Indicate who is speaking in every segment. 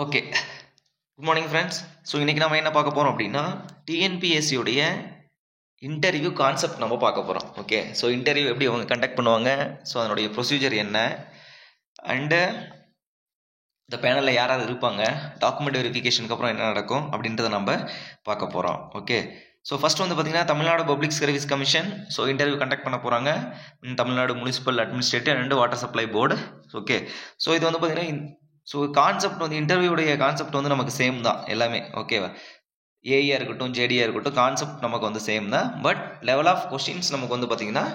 Speaker 1: Okay. Good morning friends. So இன்றைக்கி நம்ம என்ன பார்க்க போகிறோம் அப்படின்னா டிஎன்பிஎஸ்சியுடைய இன்டர்வியூ கான்செப்ட் நம்ம பார்க்க போகிறோம். ஓகே. ஸோ இன்டர்வியூ எப்படி அவங்க கண்டக்ட் பண்ணுவாங்க, ஸோ அதனுடைய ப்ரொசீஜர் என்ன, அண்டு இந்த பேனலில் யாராவது இருப்பாங்க, டாக்குமெண்ட் வெரிஃபிகேஷனுக்கு அப்புறம் என்ன நடக்கும் அப்படின்றத நம்ம பார்க்க போகிறோம். ஓகே. ஸோ ஃபஸ்ட் வந்து பார்த்திங்கன்னா Tamil Nadu public service commission so interview conduct பண்ண போகிறாங்க. Tamil Nadu municipal administrative and water supply board. Okay. So இது வந்து பார்த்திங்கன்னா ஸோ கான்செப்ட் வந்து இன்டர்வியூடைய கான்செப்ட் வந்து நமக்கு சேம் தான் எல்லாமே. ஓகேவா, ஏஇயாக இருக்கட்டும் ஜேடியாக இருக்கட்டும் கான்செப்ட் நமக்கு வந்து சேம் தான். பட் லெவல் ஆஃப் கொஸ்டின்ஸ் நமக்கு வந்து பார்த்திங்கன்னா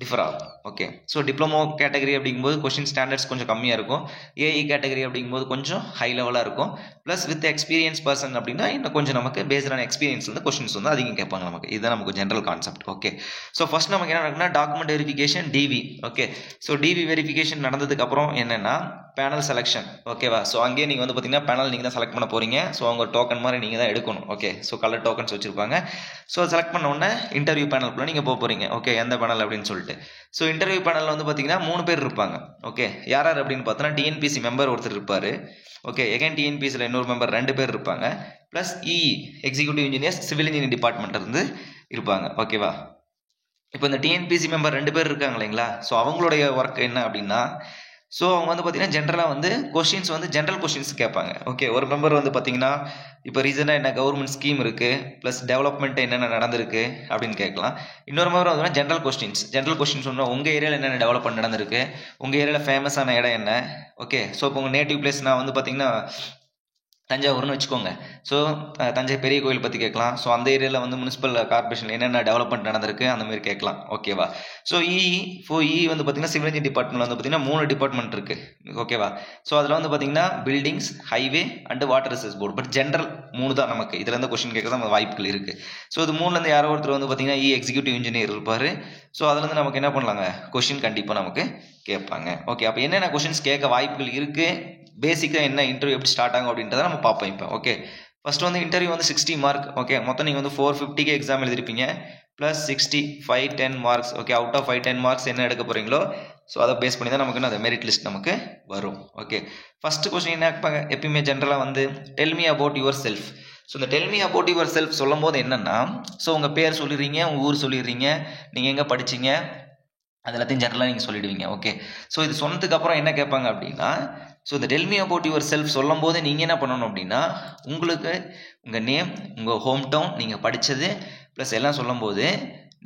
Speaker 1: டிஃபர் ஆகும். ஓகே. ஸோ டிப்ளமோ கேட்டகரி அப்படிங்கும்போது கொஸ்டின் ஸ்டாண்டர்ட்ஸ் கொஞ்சம் கம்மியாக இருக்கும். ஏஇ கேட்டகரி அப்படிங்கும்போது கொஞ்சம் ஹை லெவலாக இருக்கும். ப்ளஸ் வித் எக்ஸ்பீரியன்ஸ் பர்சன் அப்படின்னா இன்னும் கொஞ்சம் நமக்கு பேஸ்டான எக்ஸ்பீரியன்ஸ் வந்து கொஸ்டின்ஸ் வந்து அதிகம் கேட்பாங்க நமக்கு. இதுதான் நமக்கு general concept. Okay. So first நமக்கு என்ன நடக்குன்னா document verification DV. Okay. So DV verification நடந்ததுக்கப்புறம் என்னென்னா பேனல் செலெக்ஷன். ஓகேவா. ஸோ அங்கேயே நீங்கள் வந்து பார்த்தீங்கன்னா பேனல் நீங்கள் தான் செலக்ட் பண்ண போகிறீங்க. ஸோ அவங்க டோக்கன் மாதிரி நீங்கள் தான் எடுக்கணும். ஓகே. ஸோ கலர் டோக்கன்ஸ் வச்சுருப்பாங்க. ஸோ செலக்ட் பண்ண உடனே இன்டர்வியூ பேனலுக்குள்ளே நீங்கள் போக போகிறீங்க. ஓகே. எந்த பேனல் அப்படின்னு சொல்லிட்டு. ஸோ இன்டர்வியூ பேனலில் வந்து பார்த்தீங்கன்னா 3 பேர் இருப்பாங்க. ஓகே. யார் அப்படின்னு பார்த்தோன்னா டிஎன்பிசி மெம்பர் ஒருத்தர் இருப்பார். ஓகே. எகைன் டிஎன்பிசியில் இன்னொரு மெம்பர் 2 பேர் இருப்பாங்க. Plus executive engineers civil engineering department இருந்து இருப்பாங்க. ஓகேவா. இப்போ இந்த டிஎன்பிசி மெம்பர் 2 பேர் இருக்காங்க இல்லைங்களா. ஸோ அவங்களுடைய ஒர்க் என்ன அப்படின்னா ஸோ அவங்க வந்து பார்த்தீங்கன்னா ஜென்ரலாக வந்து கொஷின்ஸ் வந்து ஜென்ரல் கொஷின்ஸ் கேட்பாங்க. ஓகே. ஒரு மெம்பர் வந்து பார்த்தீங்கன்னா இப்போ ரீசெண்டாக என்ன கவர்மெண்ட் ஸ்கீம் இருக்குது, ப்ளஸ் டெவலப்மெண்ட் என்னென்ன நடந்திருக்கு அப்படின்னு கேட்கலாம். இன்னொரு மெம்பர் வந்து ஜென்ரல் கொஸ்டின்ஸ் சொன்னால் உங்கள் ஏரியாவில் என்னென்ன டெவலப்மெண்ட் நடந்திருக்கு, உங்கள் ஏரியாவில் ஃபேமஸான இடம் என்ன. ஓகே. ஸோ இப்போ உங்கள் நேட்டிவ் பிளேஸ் நான் வந்து பார்த்தீங்கன்னா தஞ்சாவூர்னு வச்சுக்கோங்க. ஸோ தஞ்சை பெரிய கோயில் பற்றி கேட்கலாம். ஸோ அந்த ஏரியாவில் வந்து முனிசிபல் கார்பரேஷன் என்னென்ன டெவலப்மெண்ட் நடந்திருக்கு அந்த மாதிரி கேட்கலாம். ஓகேவா. ஸோ வந்து பார்த்தீங்கன்னா சிவில் இன்ஜினியரிங் டிபார்ட்மெண்ட் வந்து பார்த்தீங்கன்னா 3 டிபார்ட்மெண்ட் இருக்குது. ஓகேவா. ஸோ அதில் வந்து பார்த்தீங்கன்னா buildings, highway and water resource board. But general 3 தான் நமக்கு. இதில் இருந்து கொஸ்டின் கேட்க தான் வாய்ப்புகள் இருக்குது. ஸோ இது 3லேருந்து யாரோ ஒருத்தர் வந்து பார்த்தீங்கன்னா எக்ஸிக்யூட்டிவ் இன்ஜினியர் இருப்பார். ஸோ அதுலேருந்து நமக்கு என்ன பண்ணலாங்க, கொஸ்டின் கண்டிப்பாக நமக்கு கேட்பாங்க. ஓகே. அப்போ என்னென்ன கொஸ்டின்ஸ் கேட்க வாய்ப்புகள் இருக்குது, பேசிக்காக என்ன இன்டர்வியூ எப்படி ஸ்டார்ட் ஆகும் அப்படின்றத நம்ம பார்ப்போம் இப்போ. ஓகே. ஃபர்ஸ்ட் வந்து இன்டர்வியூ வந்து 60 மார்க். ஓகே. மொத்தம் நீங்கள் வந்து 450க்கு எக்ஸாம் எழுதிருப்பீங்க. Plus 60 5 10 marks. Okay. Out of 5 10 marks என்ன எடுக்க போகிறீங்களோ ஸோ அதை பேஸ் பண்ணி தான் நமக்கு அந்த மெரிட் லிஸ்ட் நமக்கு வரும். ஓகே. ஃபர்ஸ்ட் கொஸ்டின் என்ன கேட்பாங்க எப்பயுமே ஜென்ரலாக வந்து tell me about yourself. So இந்த tell me about yourself சொல்லும் போது என்னென்னா ஸோ உங்கள் பேர் சொல்லிடுறீங்க, உங்கள் ஊர் சொல்லிடுறீங்க, நீங்கள் எங்கே படிச்சிங்க, அது எல்லாத்தையும் ஜென்ரலாக நீங்கள் சொல்லிடுவீங்க. ஓகே. ஸோ இது சொன்னதுக்கப்புறம் என்ன கேட்பாங்க அப்படின்னா ஸோ இந்த tell me about yourself சொல்லும் போது நீங்கள் என்ன பண்ணணும் அப்படின்னா உங்களுக்கு உங்கள் நேம், உங்கள் ஹோம் டவுன், நீங்கள் படித்தது ப்ளஸ் எல்லாம் சொல்லும் போது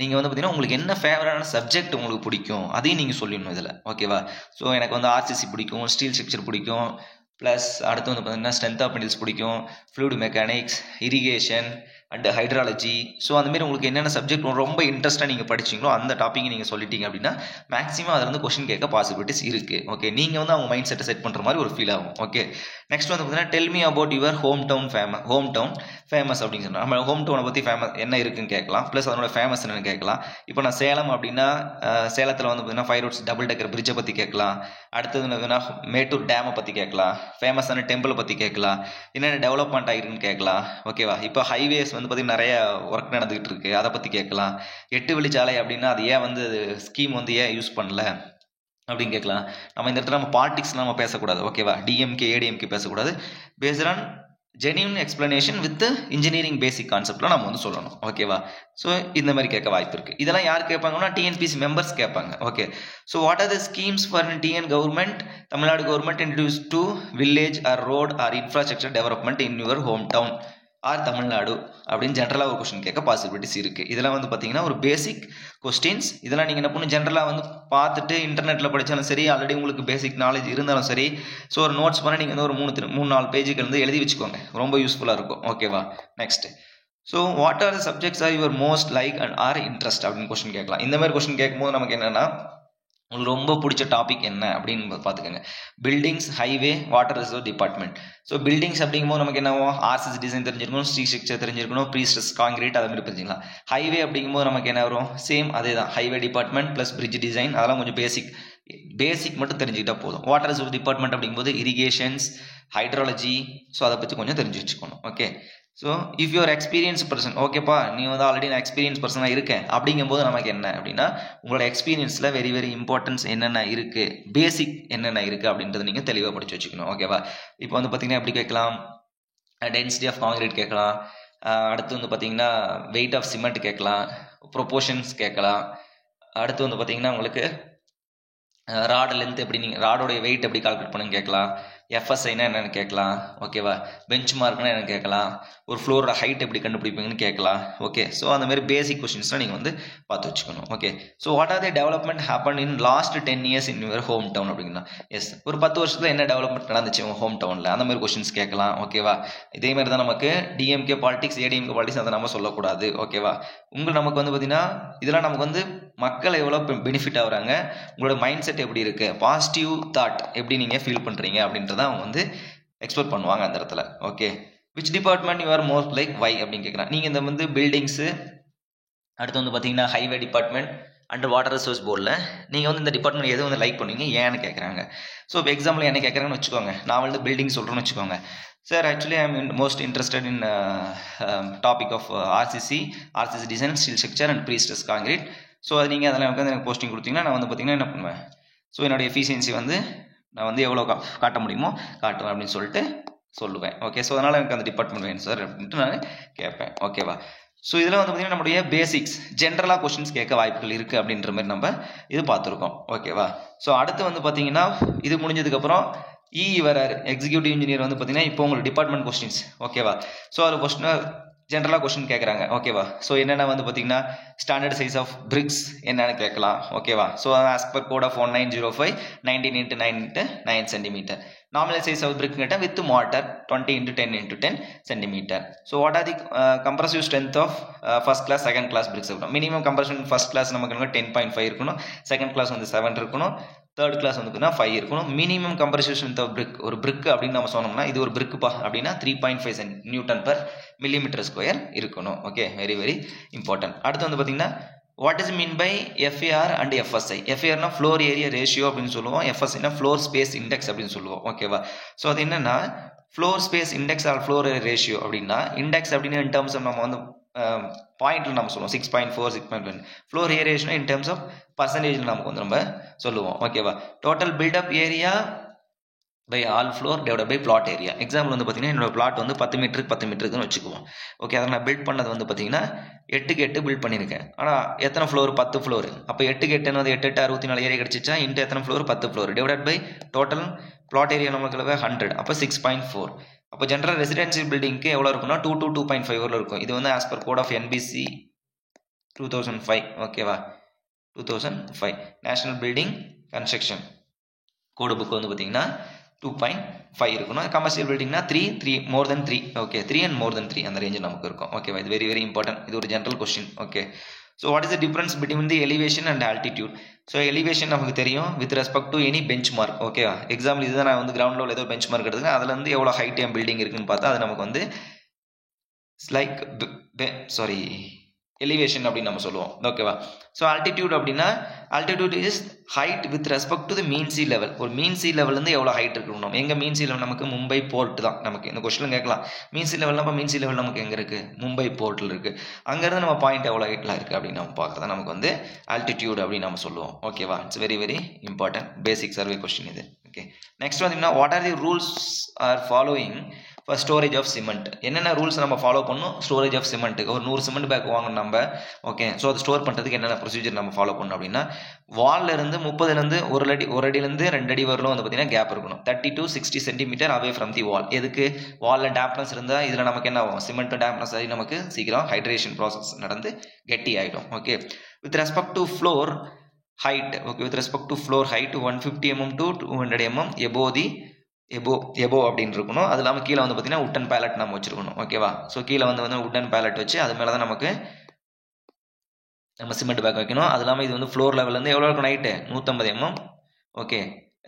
Speaker 1: நீங்கள் வந்து பார்த்தீங்கன்னா உங்களுக்கு என்ன ஃபேவரட்டான சப்ஜெக்ட் உங்களுக்கு பிடிக்கும் அதையும் நீங்கள் சொல்லிடணும் இதில். ஓகேவா. ஸோ எனக்கு வந்து ஆர்சிசி பிடிக்கும், ஸ்டீல் ஸ்ட்ரக்சர் பிடிக்கும், ப்ளஸ் அடுத்து வந்து பார்த்தீங்கன்னா ஸ்ட்ரென்த் ஆஃப் மெட்டீரியல்ஸ் பிடிக்கும், fluid mechanics, irrigation and hydrology. So அந்தமாரி உங்களுக்கு என்னென்ன சப்ஜெக்ட் ரொம்ப இன்ட்ரெஸ்ட்டாக நீங்கள் படிச்சிங்களோ அந்த டாப்பிக்கை நீங்கள் சொல்லிட்டீங்க அப்படின்னா மேக்ஸிமம் அதில் வந்து கொஸ்டின் கேட்க பாசிபிலிட்டிஸ் இருக்குது. ஓகே. நீங்கள் வந்து அவங்க மைண்ட் செட்டை செட் பண்ணுற மாதிரி ஒரு ஃபீல் ஆகும். ஓகே. நெக்ஸ்ட் வந்து பார்த்தீங்கன்னா del me about your home down famous அப்படின்னு சொன்னால் நம்ம ஹோம் டவுனை பற்றி ஃபேமஸ் என்ன இருக்குன்னு கேட்கலாம். ப்ளஸ் அதனோட ஃபேமஸ் என்னன்னு கேட்கலாம். இப்போ நான் சேலம் அப்படின்னா சேலத்தில் வந்து பார்த்தீங்கன்னா 5 roads டபுள் டெக்கர் பிரிட்ஜை பற்றி கேட்கலாம். அடுத்தது வந்து மேட்டூர் டேமை பற்றி கேட்கலாம். ஃபேமஸான டெம்பிளை பற்றி கேட்கலாம். என்னென்ன டெவலப்மெண்ட் ஆகிருக்குன்னு கேட்கலாம். ஓகேவா. இப்போ ஹைவேஸ் வந்து பார்த்தீங்கன்னா நிறைய ஒர்க் நடந்துகிட்டு இருக்கு, அதை பற்றி கேட்கலாம். 8 வழிச்சாலை அப்படின்னா அது ஏன் வந்து ஸ்கீம் வந்து ஏன் யூஸ் பண்ணல அப்படின்னு கேட்கலாம். நம்ம இந்த இடத்துல நம்ம பாலிடிக்ஸ் நம்ம பேசக்கூடாது. ஓகேவா. டிஎம்கே ஏடிஎம்கே பேசக்கூடாது. Based on genuine explanation with engineering basic கான்செப்ட்லாம் நம்ம வந்து சொல்லணும். ஓகேவா. ஸோ இந்த மாதிரி கேட்க வாய்ப்பு இருக்குது. இதெல்லாம் யார் கேட்பாங்கன்னா டிஎன்பிசி மெம்பர்ஸ் கேட்பாங்க. Okay. So what are the schemes for TN government, Tamil Nadu government introduce to village or road or infrastructure development in your home town or Tamil Nadu அப்படின்னு ஜென்ரலாக ஒரு கொஸ்டின் கேட்க பாசிபிலிட்டிஸ் இருக்குது. இதெல்லாம் வந்து பார்த்தீங்கன்னா ஒரு பேசிக் கொஸ்டின்ஸ். இதெல்லாம் நீங்கள் என்ன பண்ணணும் ஜென்ரலாக வந்து பார்த்துட்டு இன்டர்நெட்டில் படித்தாலும் சரி, ஆல்ரெடி உங்களுக்கு பேசிக் நாலேஜ் இருந்தாலும் சரி, ஸோ ஒரு நோட்ஸ் பண்ண நீங்கள் வந்து ஒரு 3-4 பேஜுக்கு வந்து எழுதி வச்சுக்கோங்க. ரொம்ப யூஸ்ஃபுல்லாக இருக்கும். ஓகேவா. Next so what are the subjects are your most like and or interest அப்படின்னு கொஸ்டின் கேட்கலாம். இந்த மாதிரி கொஸ்டின் கேட்கும்போது நமக்கு என்னென்னா உங்களுக்கு ரொம்ப பிடிச்ச டாபிக் என்ன அப்படின்னு பார்த்துக்கோங்க. Buildings, highway, water resource department. So buildings அப்படிங்கும்போது நமக்கு என்ன ஆர்சிசி டிசைன் தெரிஞ்சிருக்கணும், ஸ்டீல் ஸ்ட்ரக்சர் தெரிஞ்சிருக்கணும், ப்ரீ ஸ்ட்ரெஸ் காங்கிரீட் அதை மாதிரி தெரிஞ்சுக்கலாம். ஹைவே அப்படிங்கும்போது நமக்கு என்ன வரும், சேம் அதே தான், highway department plus bridge design, அதெல்லாம் கொஞ்சம் பேசிக் மட்டும் தெரிஞ்சுக்கிட்டா போதும். வாட்டர் ரிசோர்ஸ் டிபார்ட்மெண்ட் அப்படிங்கும்போது இரிகேஷன்ஸ், ஹைட்ராலஜி, ஸோ அதை பற்றி கொஞ்சம் தெரிஞ்சு வச்சுக்கணும். Okay. So if you're experience person, ஓகேப்பா நீ வந்து ஆல்ரெடி நான் எக்ஸ்பீரியன்ஸ் பர்சனாக இருக்கேன் அப்படிங்கும்போது நமக்கு என்ன அப்படின்னா உங்களோட எக்ஸ்பீரியன்ஸில் வெரி வெரி இம்பார்ட்டன்ஸ் என்னென்ன இருக்குது, பேசிக் என்னென்ன இருக்குது அப்படின்றத நீங்கள் தெளிவாக படித்து வச்சுக்கணும். ஓகேவா? இப்போ வந்து பார்த்தீங்கன்னா எப்படி கேட்கலாம், டென்சிட்டி ஆஃப் காங்கிரீட் கேட்கலாம், அடுத்து வந்து பார்த்தீங்கன்னா வெயிட் ஆஃப் சிமெண்ட் கேட்கலாம், ப்ரொபோர்ஷன்ஸ் கேட்கலாம், அடுத்து வந்து பார்த்தீங்கன்னா உங்களுக்கு ராட் லென்த் எப்படி, நீங்கள் ராடோடைய வெயிட் எப்படி கால்குலேட் பண்ணுங்க கேட்கலாம், எஃப்எஸ்ஐனா என்னென்னு கேட்கலாம். ஓகேவா? பெஞ்ச் மார்க்னா என்னென்னு கேட்கலாம், ஒரு ஃப்ளோரோட ஹைட் எப்படி கண்டுபிடிப்பீங்கன்னு கேட்கலாம். ஓகே, ஸோ அந்த மாதிரி பேசிக் கொஸ்டின்ஸ்லாம் நீங்கள் வந்து பார்த்து வச்சுக்கணும். Okay, so what are the development happen in last 10 years in your home down அப்படின்னா, எஸ் ஒரு 10 வருஷத்தில் என்ன டெவலப்மெண்ட் நடந்துச்சு உங்கள் ஹோம் டவுனில், அந்த மாதிரி கொஸ்டின்ஸ் கேட்கலாம். ஓகேவா? இதே மாதிரி தான் நமக்கு டிஎம்கே பாலிடிக்ஸ், ஏடிஎம்கே பாலிடிக்ஸ் அதை நம்ம சொல்லக்கூடாது. ஓகேவா? நமக்கு வந்து பார்த்தீங்கன்னா இதெல்லாம் நமக்கு வந்து மக்கள் எவ்வளோ பெனிஃபிட் ஆகுறாங்க, உங்களோட மைண்ட் செட் எப்படி இருக்குது, பாசிட்டிவ் தாட் எப்படி நீங்கள் ஃபீல் பண்ணுறீங்க அப்படின்றத அவங்க வந்து எக்ஸ்பெக்ட் பண்ணுவாங்க அந்த இடத்துல. ஓகே, which department you are most like, why அப்படின்னு கேட்குறாங்க. நீங்கள் இந்த வந்து பில்டிங்ஸு, அடுத்து வந்து பார்த்தீங்கன்னா highway department and water resource போர்டில் நீங்கள் வந்து இந்த டிபார்ட்மெண்ட் எது வந்து லைக் பண்ணுவீங்க, ஏன்னு கேட்குறாங்க. ஸோ இப்போ எக்ஸாம்பிள் என்ன கேட்குறாங்கன்னு வச்சுக்கோங்க, நான் வந்து பில்டிங் சொல்கிறேன்னு வச்சுக்கோங்க. Sir actually I am most interested in topic of RCC design, steel structure and prestress concrete. So அது நீங்கள் அதெல்லாம் வந்து எனக்கு போஸ்டிங் கொடுத்தீங்கன்னா நான் வந்து பார்த்தீங்கன்னா என்ன பண்ணுவேன், ஸோ என்னோடய எஃபிஷியன்சி வந்து நான் வந்து எவ்வளோ காட்ட முடியுமோ காட்டுவேன் அப்படின்னு சொல்லிட்டு சொல்லுவேன். ஓகே, ஸோ அதனால் எனக்கு அந்த டிபார்ட்மெண்ட் வேணும் சார் அப்படின்ட்டு நான் கேட்பேன். ஓகேவா? ஸோ இதில் வந்து பார்த்தீங்கன்னா நம்மளுடைய பேசிக்ஸ் ஜென்ரலாக கொஸ்டின்ஸ் கேட்க வாய்ப்புகள் இருக்குது அப்படின்ற மாதிரி நம்ம இது பார்த்துருக்கோம். ஓகேவா? ஸோ அடுத்து வந்து பார்த்தீங்கன்னா இது முடிஞ்சதுக்கப்புறம் வராரு எக்ஸிக்யூட்டிவ் இன்ஜினியர் வந்து பார்த்தீங்கன்னா இப்போ உங்களுக்கு டிபார்ட்மெண்ட் கொஸ்டின்ஸ். ஓகேவா? ஸோ அது கொஸ்டின் ஜென்ரலாக கொஸ்டின் கேட்குறாங்க. ஓகேவா? ஸோ என்னென்ன வந்து பார்த்தீங்கன்னா ஸ்டாண்டர்ட் சைஸ் ஆஃப் பிரிக்ஸ் என்னென்னு கேட்கலாம். ஓகேவா? So as per code of 1905 19 × 9 × 9 cm. Nominal size of brick கேட்டால் with mortar 20 × 10 × 10 cm. So what are the compressive strength of first class second class bricks இருக்கணும். மினிமம் கம்ப்ரஷன் ஃபர்ஸ்ட் கிளாஸ் நமக்கு 10.5 இருக்கணும், second class வந்து 7 இருக்கணும், third class வந்து 5 இருக்கணும். Minimum compressive strength of brick, ஒரு brick அப்படின்னு நம்ம சொன்னோம்னா இது ஒரு பிரிக்குப்பா அப்படின்னா 3.5 Nm/mm² இருக்கணும். Okay, very very important. அடுத்து வந்து பார்த்தீங்கன்னா what is mean by FAR and FSI. FARனா ஃப்ளோர் ஏரியா ரேஷியோ அப்படின்னு சொல்லுவோம், FSIனா ஃப்ளோர் ஸ்பேஸ் இண்டெக்ஸ் அப்படின்னு சொல்லுவோம். ஓகேவா? ஸோ அது என்னன்னா floor space index or floor area ratio அப்படின்னா, இண்டெக்ஸ் அப்படின்னா இன் டர்ம்ஸ் ஆஃப் நம்ம வந்து பாயிண்ட்ல நம்ம சொல்லுவோம் 6.4 6.1. Floor area ratio in terms of பர்சன்டேஜில் நமக்கு வந்து நம்ம சொல்லுவோம். ஓகேவா? Total built up area by all floor divide by plot area. Example வந்து பார்த்தீங்கன்னா என்னோட பிளாட் வந்து 10 மீட்டருக்கு 10 மீட்டருக்குன்னு வச்சுக்குவோம். ஓகே, அதை நான் பில்ட் பண்ணது வந்து பார்த்தீங்கன்னா 8க்கு 8 பில்ட் பண்ணியிருக்கேன். ஆனால் எத்தனை ஃப்ளோர், 10 ஃப்ளோர். அப்போ 8க்கு 8 வந்து 8 8 64 ஏரியா கிடச்சிச்சா, இன்ட்டு எத்தனை floor, 10 floor divide by total plot area நம்மளுக்கு 100, அப்போ 6.4. அப்போ ஜென்ரல் ரெசிடென்சியல் பில்டிங்க்கு எவ்வளோ இருக்குன்னா 2 to 2.5 இருக்கும். இது வந்து as per code of NBC 2005. ஓகேவா? 2005 national building construction code book வந்து பார்த்தீங்கன்னா 2.5 இருக்கணும். கமர்ஷியல் பில்டிங்னா 3 more than 3. Okay, 3 and more than 3 அந்த ரேஞ்சு நமக்கு இருக்கும். ஓகேவா? இது வெரி வெரி இம்பார்ட்டன்ட். இது ஒரு general question. Okay, so what is the difference between the elevation and altitude. So elevation நமக்கு தெரியும் with respect to any bench mark. ஓகேவா? எக்ஸாம்பிள் இதுதான் நான் வந்து கிரவுண்ட் லெவல் ஏதோ பெஞ்ச் மார்க் எடுத்துக்கேன், அதில் வந்து எவ்வளோ ஹைட் என் பில்டிங் இருக்குன்னு பார்த்தா அது நமக்கு வந்து லைக் எலிவேஷன் அப்படின்னு நம்ம சொல்லுவோம். ஓகேவா? ஸோ ஆல்டிடியூட் அப்படின்னா altitude is height with respect to the mean sea level. ஒரு மீன் சி லெவல்லேருந்து எவ்வளோ ஹைட் இருக்கணும். எங்கள் மீன் சி லெவல் நமக்கு மும்பை போர்ட் தான். நமக்கு இந்த கொஸ்டின் கேட்கலாம், மீன் சி லெவல்னா மீன் சி லெவல் நமக்கு எங்கே இருக்குது, மும்பை போர்ட்டில் இருக்குது. அங்கேருந்து நம்ம பாயிண்ட் எவ்வளோ ஹைட்டில் இருக்குது அப்படின்னு நம்ம பார்க்குறதா நமக்கு வந்து ஆல்டிடியூட் அப்படின்னு நம்ம சொல்லுவோம். ஓகேவா? It's very very important basic survey question இது. ஓகே, நெக்ஸ்ட் பார்த்தீங்கன்னா what are the rules are following for storage of cement. என்னென்ன ரூல்ஸ் நம்ம ஃபாலோ பண்ணணும் ஸ்டோரேஜ் ஆஃப் சிமெண்ட்டுக்கு. ஒரு 100 சிமெண்ட் பேக் வாங்கணும் நம்ம. ஓகே, ஸோ அது ஸ்டோர் பண்ணுறதுக்கு என்னென்ன ப்ரொசீஜர் நம்ம ஃபாலோ பண்ணணும் அப்படின்னா, வால்ல இருந்து 30லேருந்து ஒரு அடியிலேருந்து 2 அடி வரலும் வந்து பார்த்தீங்கன்னா கேப் இருக்கணும். 30 to 60 cm away from the wall. எதுக்கு? வாலில் டேம்ப்னஸ் இருந்தால் இதில் நமக்கு என்ன ஆகும், சிமெண்ட்டும் டேம்ப்னஸ் ஆகி நமக்கு சீக்கிரம் ஹைட்ரேஷன் ப்ராசஸ் நடந்து கெட்டி ஆகிடும். Okay, with respect to floor height. Okay, with respect to floor height 150 mm to 200 mm above அப்படின்னு இருக்கணும். அது இல்லாமல் கீழே வந்து பார்த்தீங்கன்னா உட்டன் பேலட் நம்ம வச்சிருக்கணும். ஓகேவா? ஸோ கீழே வந்து உட்டன் பேலட் வச்சு அது மேலே தான் நமக்கு நம்ம சிமெண்ட் பேக் வைக்கணும். அது இல்லாமல் இது வந்து ஃப்ளோர் லெவல்லேருந்து எவ்வளோ இருக்கணும் ஹைட்டு, 150 mm. ஓகே,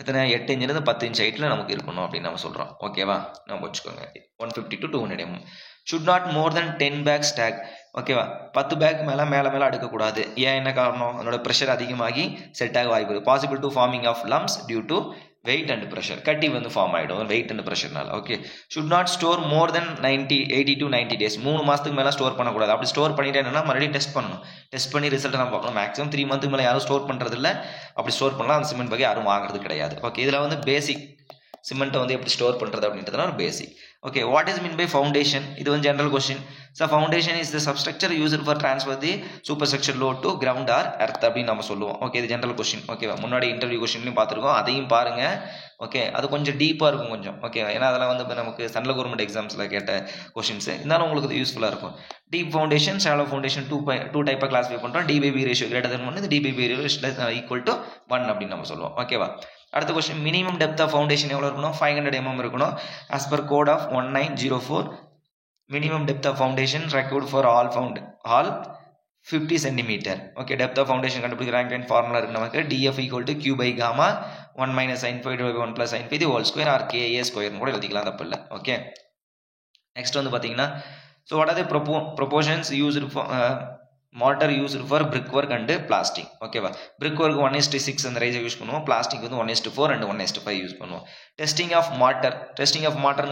Speaker 1: எத்தனை 8 இன்ச்சிலேருந்து 10 inch ஹைட்டில் நமக்கு இருக்கணும் அப்படின்னு நம்ம சொல்கிறோம். ஓகேவா? நம்ம வச்சுக்கோங்க 150 to 200 mm. should not more than 10 bags stack. ஓகேவா? 10 பேக் மேலே அடுக்கக்கூடாது. ஏன், என்ன காரணம்? அதோட ப்ரெஷர் அதிகமாகி செட் ஆக வாய்ப்பு. Possible to forming of lumps due to weight and pressure கட்டி வந்து ஃபார்ம் ஆகிடும் வெயிட் அண்ட் ப்ரெஷர்னால. Okay, should not store more than 80 to 90 days. 3 மாதத்துக்கு மேலே ஸ்டோர் பண்ணக்கூடாது. அப்படி ஸ்டோர் பண்ணிட்டு என்னன்னா மறுபடியும் டெஸ்ட் பண்ணணும். டெஸ்ட் பண்ணி ரிசல்ட் நம்ம பார்க்கணும். மேக்ஸிமம் 3 மந்த்துக்கு மேலே யாரும் ஸ்டோர் பண்ணுறதில்ல. அப்படி ஸ்டோர் பண்ணலாம் அந்த சிமெண்ட் வகை யாரும் வாங்குறது கிடையாது. ஓகே, இதில் வந்து பேசிக் சிமெண்ட்டை வந்து எப்படி ஸ்டோர் பண்ணுறது அப்படின்றதுனா ஒரு basic. Okay, what is mean by foundation? இது வந்து general question. So foundation is the substructure used for transfer the superstructure load to ground or earth அப்படின்னு நம்ம சொல்லுவோம். ஓகே, இது ஜென்ரல் கொஸ்டின். ஓகேவா, முன்னாடி இன்டர்வியூ கொஸ்டின்லையும் பார்த்துருக்கோம், அதையும் பாருங்க. ஓகே, அது கொஞ்சம் டீப்பாக இருக்கும் கொஞ்சம். ஓகே, ஏன்னா அதெல்லாம் வந்து நமக்கு சென்ட்ரல் கவர்மெண்ட் எக்ஸாம்ஸில் கேட்ட கொஸ்டின்ஸ். இருந்தாலும் உங்களுக்கு இது யூஸ்ஃபுல்லாக இருக்கும். Deep foundation, shallow foundation two டைப்பாக கிளாஸிஃபை பண்ணுறோம். டி/பி ரேஷியோ கிரேட்டர் தென் 1, இது டி/பி ரேஷியோ ஈக்குவல் டு 1 அப்படின்னு நம்ம சொல்லுவோம். ஓகேவா, அடுத்த question, minimum depth of foundation எவ்வளோ இருக்கணும்? 500 mm இருக்கணும். As per code of 1904, minimum depth of foundation required for all 50 cm. Okay, depth of foundation கண்டுபிடிக்கிற ரேங்க் ஃபார்முலா இருக்கு நமக்கு. DF = Q by gamma 1 - sin phi / 1 + sin phi the whole square or KA ஸ்கொயர்னு கூட எழுதிக்கலாம், தப்பு இல்லை. Okay, next வந்து பார்த்தீங்கன்னா, so what are the proportions used for mortar used for brick work and plastic? ஓகேவா, பிரிக் ஒர்க் 1:6 அந்த ரேஜை use பண்ணுவோம். பிளாஸ்டிக் வந்து 1:4 and 1:5 யூஸ் பண்ணுவோம். டெஸ்டிங் ஆஃப் மார்டர்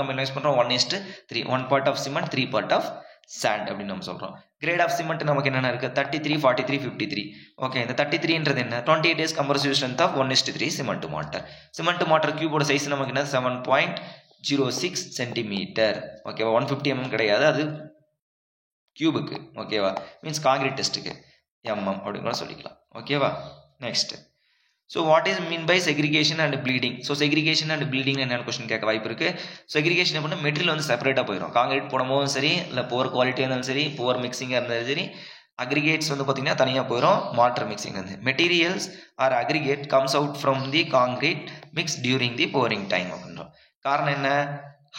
Speaker 1: நம்ம யூஸ் பண்ணுறோம் 1:3, 1 part of cement, 3 part of sand அப்படின்னு நம்ம சொல்கிறோம். கிரேட் ஆஃப் சிமெண்ட் நமக்கு என்னென்ன இருக்குது? 33, 43, 53. ஓகே, இந்த 33ன்றது என்ன? 28 days compressive strength of 1:3 cement mortar. Cement mortar கியூபோட சைஸ் நமக்கு என்ன? 7.06 cm. ஓகேவா, 150 mm கிடையாது, அது கியூபுக்கு. ஓகேவா, மீன்ஸ் காங்கிரீட் டெஸ்ட்டுக்கு mm அப்படின்னு கூட சொல்லிக்கலாம். ஓகேவா, next, so what is mean by segregation and bleeding? So segregation and bleeding என்னென்ன கொஸ்டின் கேட்க வாய்ப்பு இருக்குது. செக்ரிகேஷன் அப்படின்னா மெட்டீரியல் வந்து செப்பரேட்டாக போயிடும். காங்கிரீட் போடும்போதும் சரி, இல்லை புவர் குவாலிட்டியாக இருந்தாலும் சரி, புவர் மிக்சிங்காக இருந்தாலும் சரி, அக்ரிகேட்ஸ் வந்து பார்த்தீங்கன்னா தனியாக போயிடும். மார்டர் மிக்சிங் வந்து materials or aggregate comes out from the concrete mix during the pouring time அப்படின்றோம். காரணம் என்ன?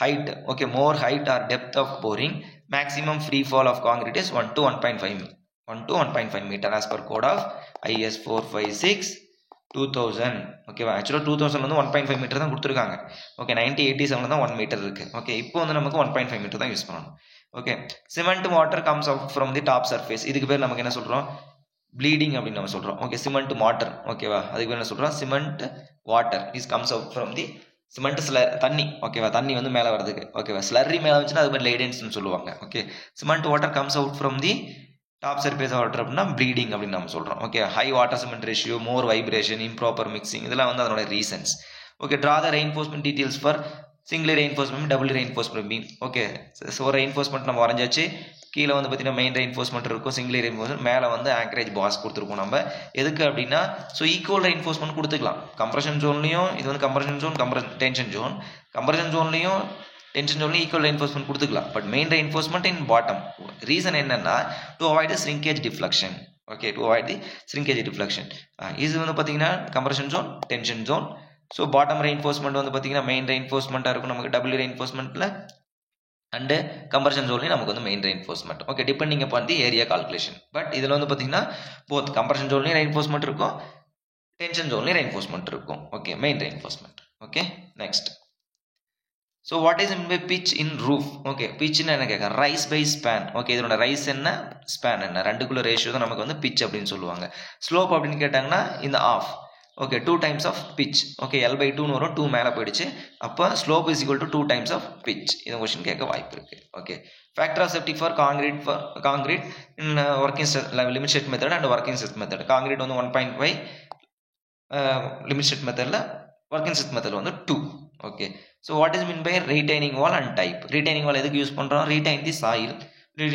Speaker 1: Height. Okay, more height or depth of pouring, maximum free fall of concrete is 1 to 1.5 meter as per code of IS 456/2000. ஓகேவா, ஆக்சுவலாக 2000 வந்து 1.5 meter தான் கொடுத்துருக்காங்க. Okay, 1987 தான் 1 meter இருக்குது. ஓகே, இப்போ வந்து நமக்கு 1.5 meter தான் யூஸ் பண்ணணும். Okay, cement water comes out from the top surface, இதுக்கு பேர் நமக்கு என்ன சொல்கிறோம்? ப்ளீடிங் அப்படின்னு நம்ம சொல்கிறோம். Okay, cement water. ஓகேவா, அதுக்கு பேர் என்ன சொல்கிறோம்? Cement water is comes out from the cement தண்ணி. ஓகேவா, தண்ணி வந்து மேலே வரதுக்கு. ஓகேவா, ஸ்லர்ரி மேலே வந்துச்சுன்னா அது மாதிரி லைடன்ஸ்னு சொல்லுவாங்க. Okay, cement water comes out from the top surface water அப்படின்னா ப்ளீடிங் அப்படின்னு நம்ம சொல்கிறோம். Okay, high water cement ratio, more vibration, improper mixing, இதெல்லாம் வந்து அதனோட reasons. Okay, draw the reinforcement details for single reinforcement, double reinforcement beam. Okay, so reinforcement நம்ம வரைஞ்சாச்சு. கீழே வந்து பார்த்தீங்கன்னா மெயின் ரெயின்ஃபோர்ஸ்மெண்ட் இருக்கும், சிங்கிள் ரெயின்ஃபோர்ஸ்மெண்ட், மேலே வந்து ஆங்கரேஜ் பாஸ் கொடுத்துருக்கோம் நம்ம. எதுக்கு அப்படின்னா, ஸோ ஈக்குவல் ரெயின்ஃபோர்ஸ்மெண்ட் கொடுத்துக்கலாம். கம்ப்ரஷன் ஜோன்லையும் இது வந்து compression zone, tension zone, compression ஜோன்லையும் டென்ஷன் ஜோன்லையும் ஈக்குவல் ரெயின்ஃபோர்ஸ்மெண்ட் கொடுத்துக்கலாம். But main reinforcement in bottom. Reason என்னன்னா, to avoid the shrinkage deflection. Okay, to avoid the shrinkage deflection. இது வந்து பார்த்தீங்கன்னா compression zone, tension zone. So bottom reinforcement வந்து பார்த்தீங்கன்னா main ரெயின்ஃபோர்ஸ்மெண்ட்டாக இருக்கும் நமக்கு டபுள் ரெயின்ஃபோர்ஸ்மெண்ட்டில், அண்டு கம்ப்ரஷன் ஜோன்லையும் நமக்கு வந்து main reinforcement. Okay, depending upon the area calculation. But இதில் வந்து பார்த்தீங்கன்னா போத் கம்ப்ரஷன் ஜோன்லையும் ரெயின்ஃபோர்ஸ்மெண்ட் இருக்கும், டென்ஷன் ஜோன்லையும் ரெயின்ஃபோர்ஸ்மெண்ட் இருக்கும். Okay, main reinforcement. Okay, next, so what is mean by pitch in roof? Okay, பிச்னா என்ன கேட்க? Rise by span. ஓகே, இதோட ரைஸ் என்ன, ஸ்பேன் என்ன, ரெண்டுக்குள்ள ரேஷியோ தான் நமக்கு வந்து பிச் அப்படின்னு சொல்லுவாங்க. ஸ்லோப் அப்படின்னு கேட்டாங்கன்னா இந்த half. Okay, 2 times of pitch. Okay, L/2ன்னு வரும், 2 மேலே போயிடுச்சு. அப்போ slope is equal to 2 times of pitch. இந்த கொஸ்டின் கேட்க வாய்ப்பு இருக்குது. Okay, factor of safety for concrete in working limit state method and working state method. Concrete வந்து 1.5, லிமிட் ஸ்டேட் மெத்தடில், ஒர்க்கிங் ஸ்டேட் மெத்தடில் வந்து 2. Okay, so what is mean by retaining wall and type? Retaining wall எதுக்கு use பண்ணுறோம்? Retain the soil,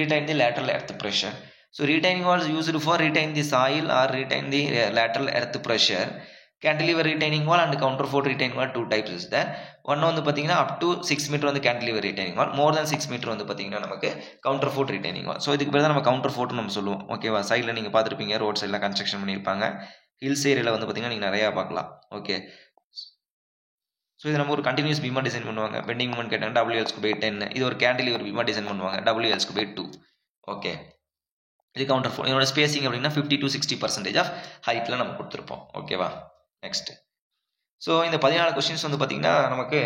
Speaker 1: retain the lateral earth pressure. So retaining wall used for retain the soil or retain the lateral earth pressure. cantilever retaining wall and counterfort retaining wall, 2 types is there. ஒன்று வந்து பார்த்தீங்கன்னா up to 6 meter வந்து cantilever retaining wall, more than 6 meter வந்து பார்த்தீங்கன்னா நமக்கு counterfort retaining wall. So இதுக்கு பேர் தான் நம்ம counterfort நம்ம சொல்லுவோம். ஓகேவா, சைடில் நீங்கள் பார்த்துருப்பீங்க, ரோட் சைடில் கன்ஸ்ட்ரக்ஷன் பண்ணியிருப்பாங்க. ஹில்ஸ் ஏரியாவில் வந்து பார்த்தீங்கன்னா நீங்கள் நிறையா பார்க்கலாம். ஓகே, ஸோ இது நம்ம ஒரு கண்டினியூஸ் பீமா டிசைன் பண்ணுவாங்க. பெண்டிங் மூமெண்ட் கேட்டாங்க WL/10. இது ஒரு கேண்டிலிவர் பீமா டிசைன் பண்ணுவாங்க WL/2. ஓகே, இது கவுண்டர்ஃபோர்ட். இதோட ஸ்பேசிங் அப்படின்னா 50 to 60% ஆஃப் ஹைட்டில் நம்ம கொடுத்துருப்போம். ஓகேவா, நெக்ஸ்ட், ஸோ இந்த 14 கொஷின்ஸ் வந்து பார்த்தீங்கன்னா நமக்கு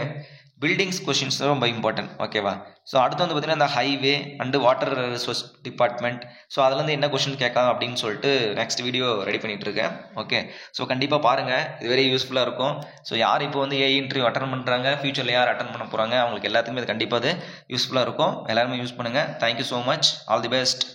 Speaker 1: பில்டிங்ஸ் கொஷின்ஸ் ரொம்ப இம்பார்ட்டன்ட். ஓகேவா? ஸோ அடுத்து வந்து பார்த்தீங்கன்னா இந்த highway and water resource department, so அதுலேருந்து என்ன கொஷின் கேட்கலாம் அப்படின்னு சொல்லிட்டு நெக்ஸ்ட் வீடியோ ரெடி பண்ணிட்டு இருக்கேன். ஓகே, ஸோ கண்டிப்பாக பாருங்கள், இது வெரி யூஸ்ஃபுல்லாக இருக்கும். ஸோ யார் இப்போ வந்து ஏஐ இன்டர்வியூ அட்டன் பண்ணுறாங்க, ஃபியூச்சரில் யார் அட்டன் பண்ண போகிறாங்க, அவங்களுக்கு எல்லாத்துக்குமே இது கண்டிப்பாக அது யூஸ்ஃபுல்லாக இருக்கும். எல்லாருமே யூஸ் பண்ணுங்கள். Thank you so much. All the best.